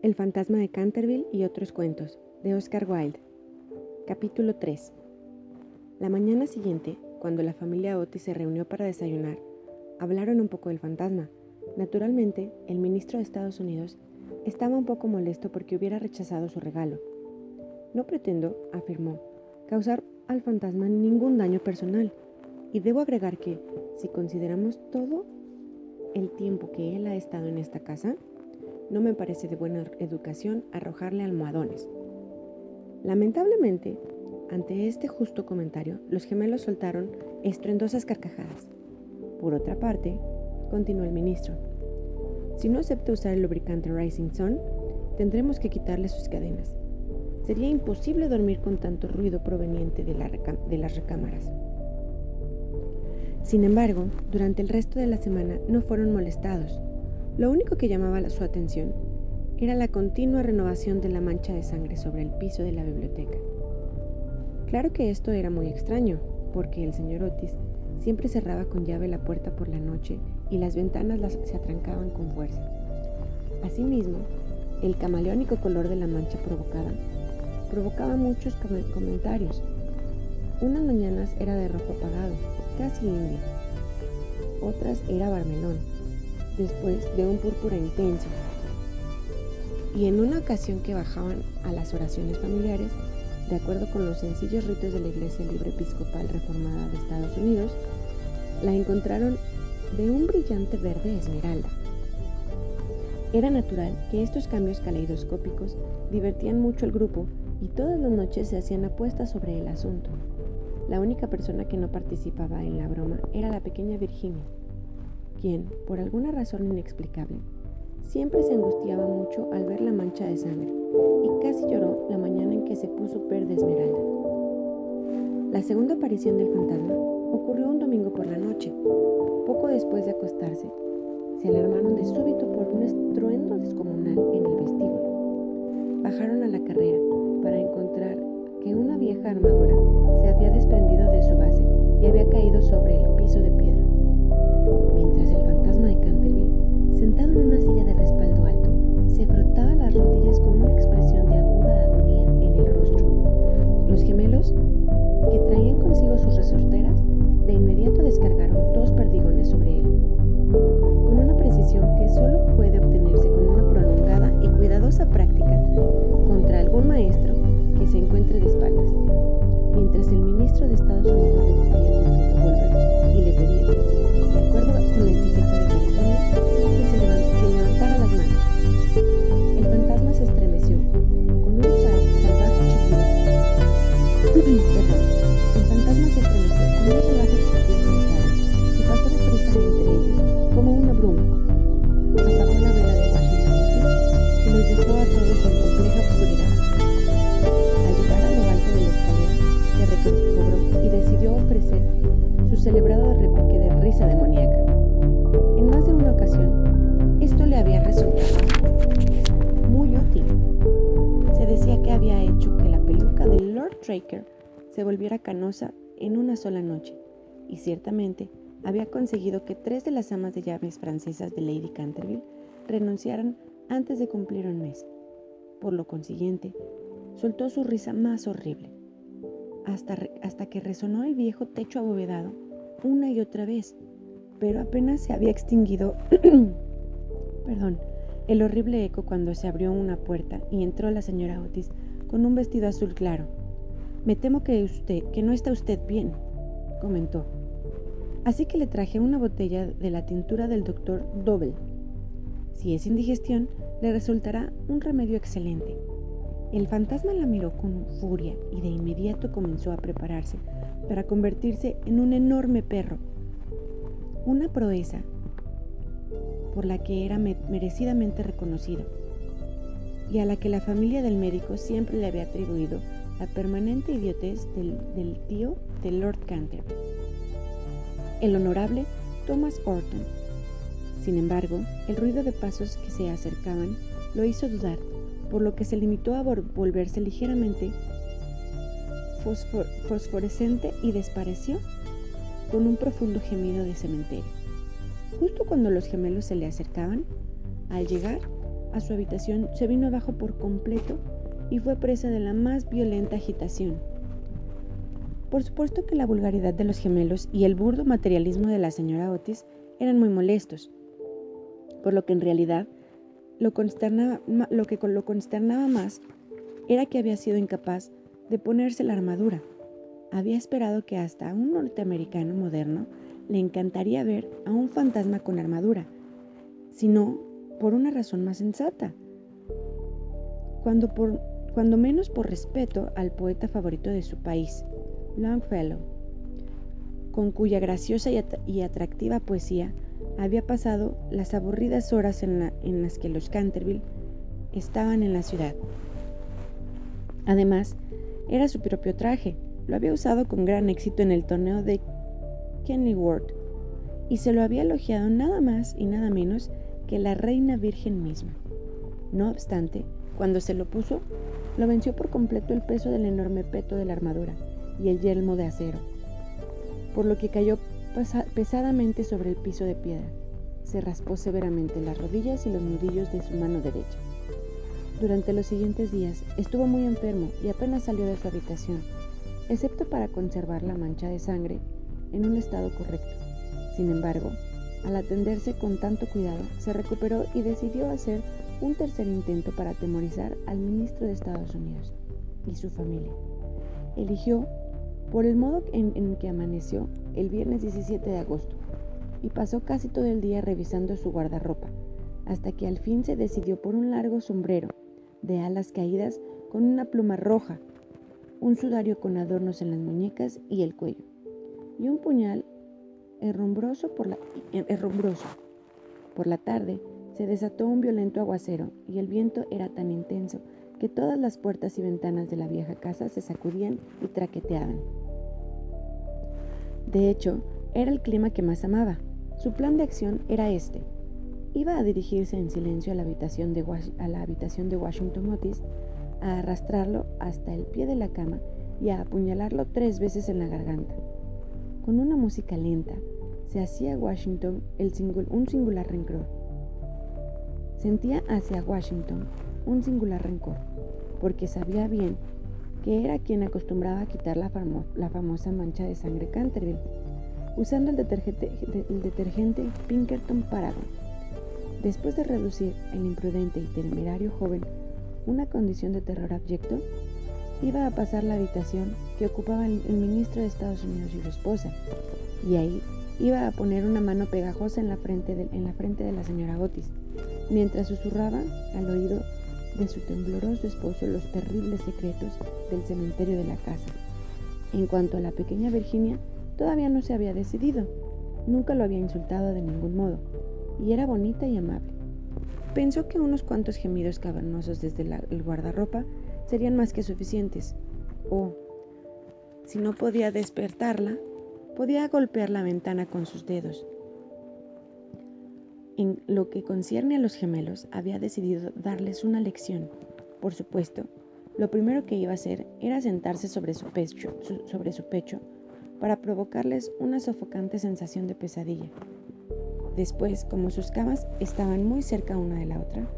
El fantasma de Canterville y otros cuentos, de Oscar Wilde. Capítulo 3. La mañana siguiente, cuando la familia Otis se reunió para desayunar, hablaron un poco del fantasma. Naturalmente, el ministro de Estados Unidos estaba un poco molesto porque hubiera rechazado su regalo. No pretendo, afirmó, causar al fantasma ningún daño personal, y debo agregar que, si consideramos todo el tiempo que él ha estado en esta casa, no me parece de buena educación arrojarle almohadones. Lamentablemente, ante este justo comentario, los gemelos soltaron estruendosas carcajadas. Por otra parte, continuó el ministro, si no acepta usar el lubricante Rising Sun, tendremos que quitarle sus cadenas. Sería imposible dormir con tanto ruido proveniente de las recámaras. Sin embargo, durante el resto de la semana no fueron molestados. Lo único que llamaba su atención era la continua renovación de la mancha de sangre sobre el piso de la biblioteca. Claro que esto era muy extraño, porque el señor Otis siempre cerraba con llave la puerta por la noche y las ventanas se atrancaban con fuerza. Asimismo, el camaleónico color de la mancha provocaba muchos comentarios. Unas mañanas era de rojo apagado, casi indio. Otras era barmelón, después de un púrpura intenso. Y en una ocasión que bajaban a las oraciones familiares, de acuerdo con los sencillos ritos de la Iglesia Libre Episcopal Reformada de Estados Unidos, la encontraron de un brillante verde esmeralda. Era natural que estos cambios caleidoscópicos divertían mucho al grupo y todas las noches se hacían apuestas sobre el asunto. La única persona que no participaba en la broma era la pequeña Virginia, quien, por alguna razón inexplicable, siempre se angustiaba mucho al ver la mancha de sangre y casi lloró la mañana en que se puso verde esmeralda. La segunda aparición del fantasma ocurrió un domingo por la noche. Poco después de acostarse, se alarmaron de súbito por un estruendo descomunal en el vestíbulo. Bajaron a la carrera para encontrar que una vieja armadura se había desprendido de su base y había caído sobre el piso de piedra. Mientras el fantasma de Canterville, sentado en una silla de respaldo alto, se frotaba las rodillas con una expresión de aguda agonía en el rostro. Los gemelos, que traían consigo sus resorteras, de inmediato descargaron 2 perdigones sobre él, con una precisión que solo puede obtenerse con una prolongada y cuidadosa práctica contra algún maestro que se encuentre de espaldas, mientras el ministro de Estados Unidos le cubría con su revólver y le pedía, de acuerdo con la etiqueta de California, que levantara las manos. El fantasma se estremeció con un salvaje chillido. El fantasma se estremeció con un salvaje chillido metálico y pasó deprisa entre ellos como una bruma. Apagó la vela de Washington Otis y los dejó a todos en compleja oscuridad. Al llegar a lo alto de la escalera, se recobró y decidió ofrecer su celebrado repique de risa demoníaca. En más de una ocasión, esto le había resultado muy útil. Se decía que había hecho que la peluca de Lord Tracker se volviera canosa en una sola noche, y ciertamente había conseguido que 3 de las amas de llaves francesas de Lady Canterville renunciaran antes de cumplir un mes. Por lo consiguiente, soltó su risa más horrible, hasta que resonó el viejo techo abovedado una y otra vez, pero apenas se había extinguido el horrible eco cuando se abrió una puerta y entró la señora Otis con un vestido azul claro. «Me temo que no está usted bien», comentó. «Así que le traje una botella de la tintura del doctor Dobell. Si es indigestión, le resultará un remedio excelente». El fantasma la miró con furia y de inmediato comenzó a prepararse para convertirse en un enorme perro, una proeza por la que era merecidamente reconocido y a la que la familia del médico siempre le había atribuido la permanente idiotez del tío de Lord Canterville, el honorable Thomas Orton. Sin embargo, el ruido de pasos que se acercaban lo hizo dudar, por lo que se limitó a volverse ligeramente fosforescente y desapareció con un profundo gemido de cementerio. Justo cuando los gemelos se le acercaban, al llegar, a su habitación, se vino abajo por completo y fue presa de la más violenta agitación. Por supuesto que la vulgaridad de los gemelos y el burdo materialismo de la señora Otis eran muy molestos, por lo que en realidad lo que lo consternaba más era que había sido incapaz de ponerse la armadura. Había esperado que hasta a un norteamericano moderno le encantaría ver a un fantasma con armadura, sino por una razón más sensata, cuando menos por respeto al poeta favorito de su país, Longfellow, con cuya graciosa y atractiva poesía había pasado las aburridas horas en las que los Canterville estaban en la ciudad. Además, era su propio traje, lo había usado con gran éxito en el torneo de Kenilworth y se lo había elogiado nada más y nada menos que la reina virgen misma. No obstante, cuando se lo puso, lo venció por completo el peso del enorme peto de la armadura y el yelmo de acero, por lo que cayó pesadamente sobre el piso de piedra. Se raspó severamente las rodillas y los nudillos de su mano derecha. Durante los siguientes días estuvo muy enfermo y apenas salió de su habitación, excepto para conservar la mancha de sangre en un estado correcto. Sin embargo, al atenderse con tanto cuidado, se recuperó y decidió hacer un tercer intento para atemorizar al ministro de Estados Unidos y su familia. Eligió, por el modo en que amaneció, el viernes 17 de agosto, y pasó casi todo el día revisando su guardarropa, hasta que al fin se decidió por un largo sombrero de alas caídas con una pluma roja, un sudario con adornos en las muñecas y el cuello, y un puñal herrumbroso. Por la tarde se desató un violento aguacero y el viento era tan intenso que todas las puertas y ventanas de la vieja casa se sacudían y traqueteaban. De hecho, era el clima que más amaba. Su plan de acción era este. Iba a dirigirse en silencio a la habitación de Washington Otis, a arrastrarlo hasta el pie de la cama y a apuñalarlo 3 veces en la garganta. Con una música lenta, se hacía Washington un singular rencor. Sentía hacia Washington un singular rencor, porque sabía bien que era quien acostumbraba a quitar la famosa mancha de sangre Canterville, usando el detergente Pinkerton Paragon. Después de reducir el imprudente y temerario joven una condición de terror abyecto, iba a pasar la habitación que ocupaba el ministro de Estados Unidos y su esposa, y ahí iba a poner una mano pegajosa en la frente de la señora Otis, mientras susurraba al oído de su tembloroso esposo los terribles secretos del cementerio de la casa. En cuanto a la pequeña Virginia, todavía no se había decidido. Nunca lo había insultado de ningún modo, y era bonita y amable. Pensó que unos cuantos gemidos cavernosos desde el guardarropa serían más que suficientes, o, si no podía despertarla, podía golpear la ventana con sus dedos. En lo que concierne a los gemelos, había decidido darles una lección. Por supuesto, lo primero que iba a hacer era sentarse sobre su pecho para provocarles una sofocante sensación de pesadilla. Después, como sus camas estaban muy cerca una de la otra,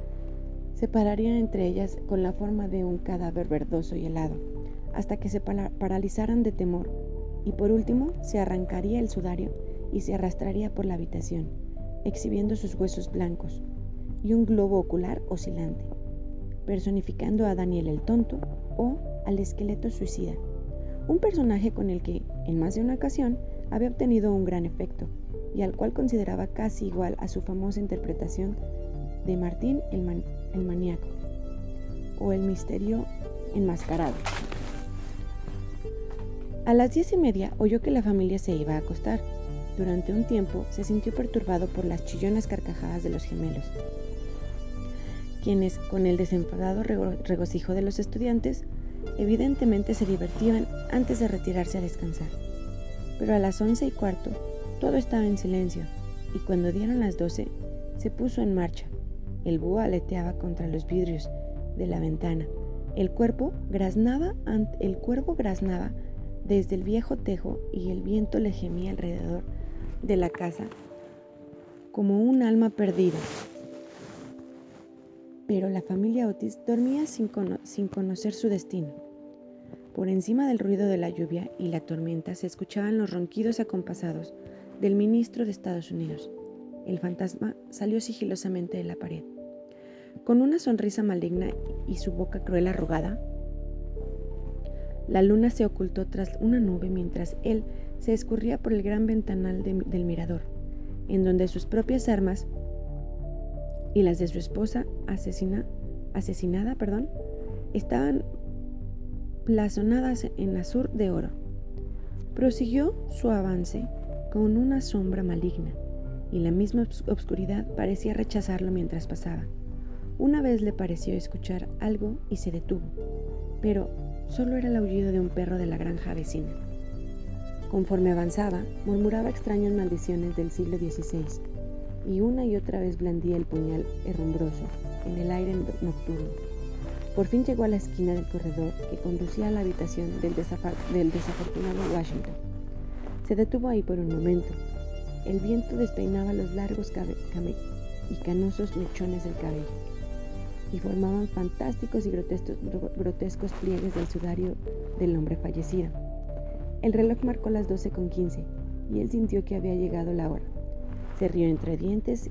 se pararían entre ellas con la forma de un cadáver verdoso y helado, hasta que se paralizaran de temor, y por último se arrancaría el sudario y se arrastraría por la habitación, exhibiendo sus huesos blancos y un globo ocular oscilante, personificando a Daniel el tonto o al esqueleto suicida, un personaje con el que, en más de una ocasión, había obtenido un gran efecto y al cual consideraba casi igual a su famosa interpretación de Martín el maníaco o el misterio enmascarado. A las 10:30 oyó que la familia se iba a acostar. Durante un tiempo se sintió perturbado por las chillonas carcajadas de los gemelos, quienes, con el desenfadado regocijo de los estudiantes, evidentemente se divertían antes de retirarse a descansar. Pero a las 11:15 todo estaba en silencio, y cuando dieron las 12 se puso en marcha. El búho aleteaba contra los vidrios de la ventana. El cuervo graznaba desde el viejo tejo y el viento le gemía alrededor de la casa como un alma perdida. Pero la familia Otis dormía sin conocer su destino. Por encima del ruido de la lluvia y la tormenta se escuchaban los ronquidos acompasados del ministro de Estados Unidos. El fantasma salió sigilosamente de la pared. Con una sonrisa maligna y su boca cruel arrugada, la luna se ocultó tras una nube mientras él se escurría por el gran ventanal del mirador, en donde sus propias armas y las de su esposa asesinada, estaban blasonadas en azur de oro. Prosiguió su avance con una sombra maligna, y la misma obscuridad parecía rechazarlo mientras pasaba. Una vez le pareció escuchar algo y se detuvo, pero solo era el aullido de un perro de la granja vecina. Conforme avanzaba, murmuraba extrañas maldiciones del siglo XVI, y una y otra vez blandía el puñal herrumbroso en el aire nocturno. Por fin llegó a la esquina del corredor que conducía a la habitación del desafortunado Washington. Se detuvo ahí por un momento. El viento despeinaba los largos y canosos mechones del cabello, y formaban fantásticos y grotescos pliegues del sudario del hombre fallecido. El reloj marcó las 12:15 y él sintió que había llegado la hora. Se rió entre dientes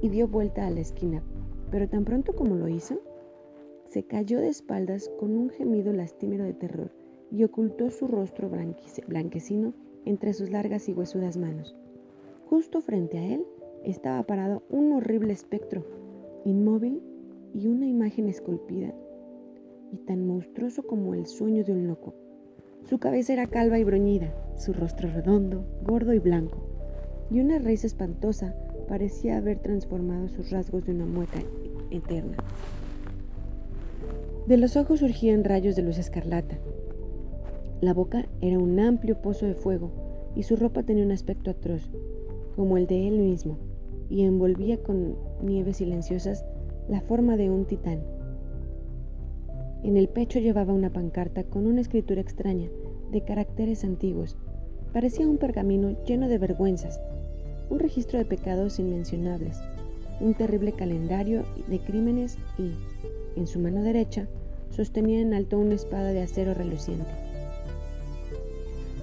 y dio vuelta a la esquina, pero tan pronto como lo hizo, se cayó de espaldas con un gemido lastimero de terror y ocultó su rostro blanquecino entre sus largas y huesudas manos. Justo frente a él estaba parado un horrible espectro, inmóvil y una imagen esculpida y tan monstruoso como el sueño de un loco. Su cabeza era calva y bruñida, su rostro redondo, gordo y blanco, y una raíz espantosa parecía haber transformado sus rasgos de una mueca eterna. De los ojos surgían rayos de luz escarlata. La boca era un amplio pozo de fuego y su ropa tenía un aspecto atroz, como el de él mismo, y envolvía con nieves silenciosas la forma de un titán. En el pecho llevaba una pancarta con una escritura extraña, de caracteres antiguos. Parecía un pergamino lleno de vergüenzas, un registro de pecados inmencionables, un terrible calendario de crímenes y, en su mano derecha, sostenía en alto una espada de acero reluciente.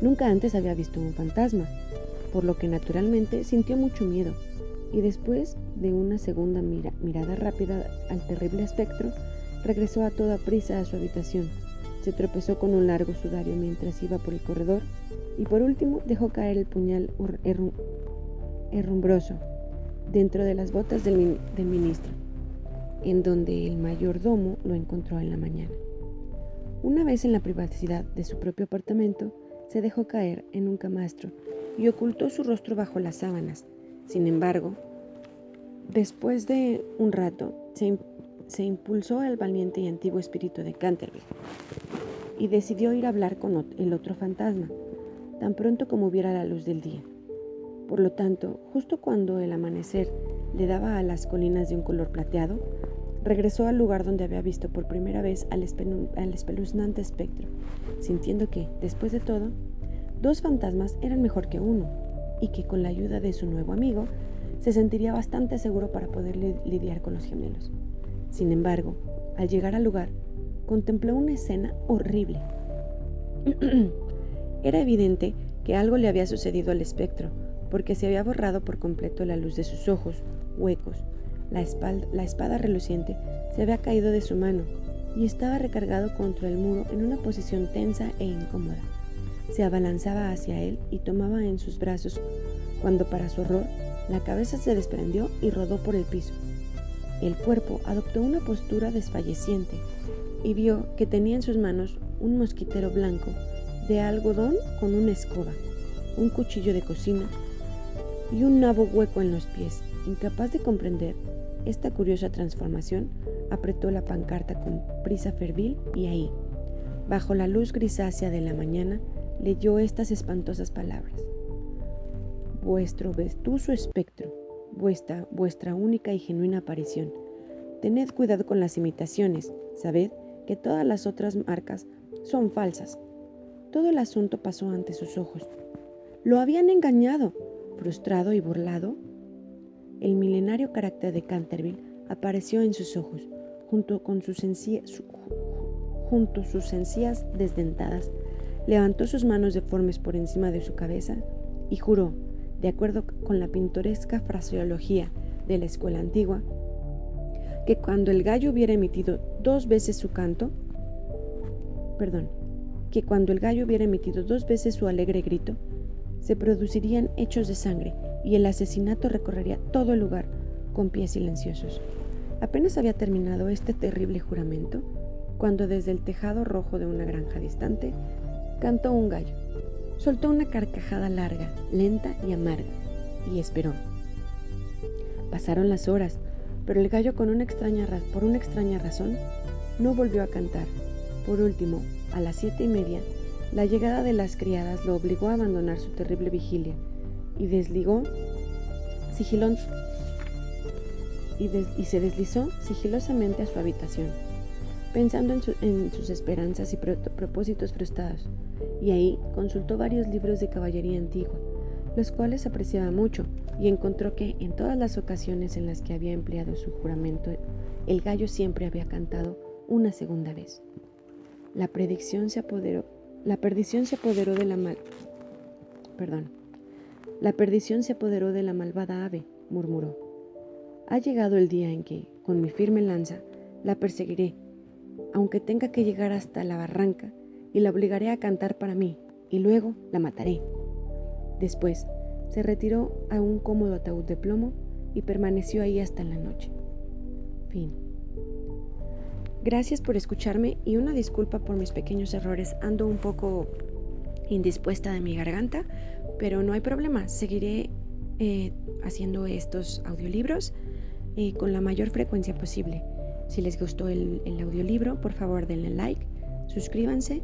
Nunca antes había visto un fantasma, por lo que naturalmente sintió mucho miedo, y después de una segunda mirada rápida al terrible espectro, regresó a toda prisa a su habitación. Se tropezó con un largo sudario mientras iba por el corredor y por último dejó caer el puñal herrumbroso dentro de las botas del ministro, en donde el mayordomo lo encontró en la mañana. Una vez en la privacidad de su propio apartamento, se dejó caer en un camastro y ocultó su rostro bajo las sábanas. Sin embargo, después de un rato, se impulsó al valiente y antiguo espíritu de Canterville y decidió ir a hablar con el otro fantasma, tan pronto como viera la luz del día. Por lo tanto, justo cuando el amanecer le daba a las colinas de un color plateado, regresó al lugar donde había visto por primera vez al espeluznante espectro, sintiendo que, después de todo, 2 fantasmas eran mejor que uno, y que con la ayuda de su nuevo amigo, se sentiría bastante seguro para poder lidiar con los gemelos. Sin embargo, al llegar al lugar, contempló una escena horrible. Era evidente que algo le había sucedido al espectro, porque se había borrado por completo la luz de sus ojos, huecos. La espada reluciente se había caído de su mano y estaba recargado contra el muro en una posición tensa e incómoda. Se abalanzaba hacia él y tomaba en sus brazos, cuando para su horror, la cabeza se desprendió y rodó por el piso. El cuerpo adoptó una postura desfalleciente y vio que tenía en sus manos un mosquitero blanco de algodón con una escoba, un cuchillo de cocina y un nabo hueco en los pies. Incapaz de comprender esta curiosa transformación, apretó la pancarta con prisa febril y ahí, bajo la luz grisácea de la mañana, leyó estas espantosas palabras: vuestro vetusto espectro, vuestra única y genuina aparición. Tened cuidado con las imitaciones, sabed que todas las otras marcas son falsas. Todo el asunto pasó ante sus ojos. Lo habían engañado. Frustrado y burlado, el milenario carácter de Canterville apareció en sus ojos, junto sus encías desdentadas, levantó sus manos deformes por encima de su cabeza y juró, de acuerdo con la pintoresca fraseología de la escuela antigua, que cuando el gallo hubiera emitido dos veces su alegre grito, se producirían hechos de sangre y el asesinato recorrería todo el lugar con pies silenciosos. Apenas había terminado este terrible juramento cuando desde el tejado rojo de una granja distante cantó un gallo. Soltó una carcajada larga, lenta y amarga, y esperó. Pasaron las horas, pero el gallo por una extraña razón no volvió a cantar. Por último, a las 7:30, la llegada de las criadas lo obligó a abandonar su terrible vigilia y se deslizó sigilosamente a su habitación, pensando en sus esperanzas y propósitos frustrados, y ahí consultó varios libros de caballería antigua, los cuales apreciaba mucho, y encontró que en todas las ocasiones en las que había empleado su juramento, el gallo siempre había cantado una segunda vez. La perdición se apoderó de la malvada ave, murmuró. Ha llegado el día en que, con mi firme lanza, la perseguiré, aunque tenga que llegar hasta la barranca, y la obligaré a cantar para mí, y luego la mataré. Después, se retiró a un cómodo ataúd de plomo y permaneció ahí hasta la noche. Fin. Gracias por escucharme y una disculpa por mis pequeños errores. Ando un poco indispuesta de mi garganta, pero no hay problema. Seguiré haciendo estos audiolibros con la mayor frecuencia posible. Si les gustó el audiolibro, por favor denle like, suscríbanse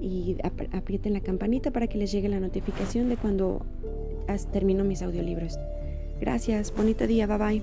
y aprieten la campanita para que les llegue la notificación de cuando termino mis audiolibros. Gracias, bonito día, bye bye.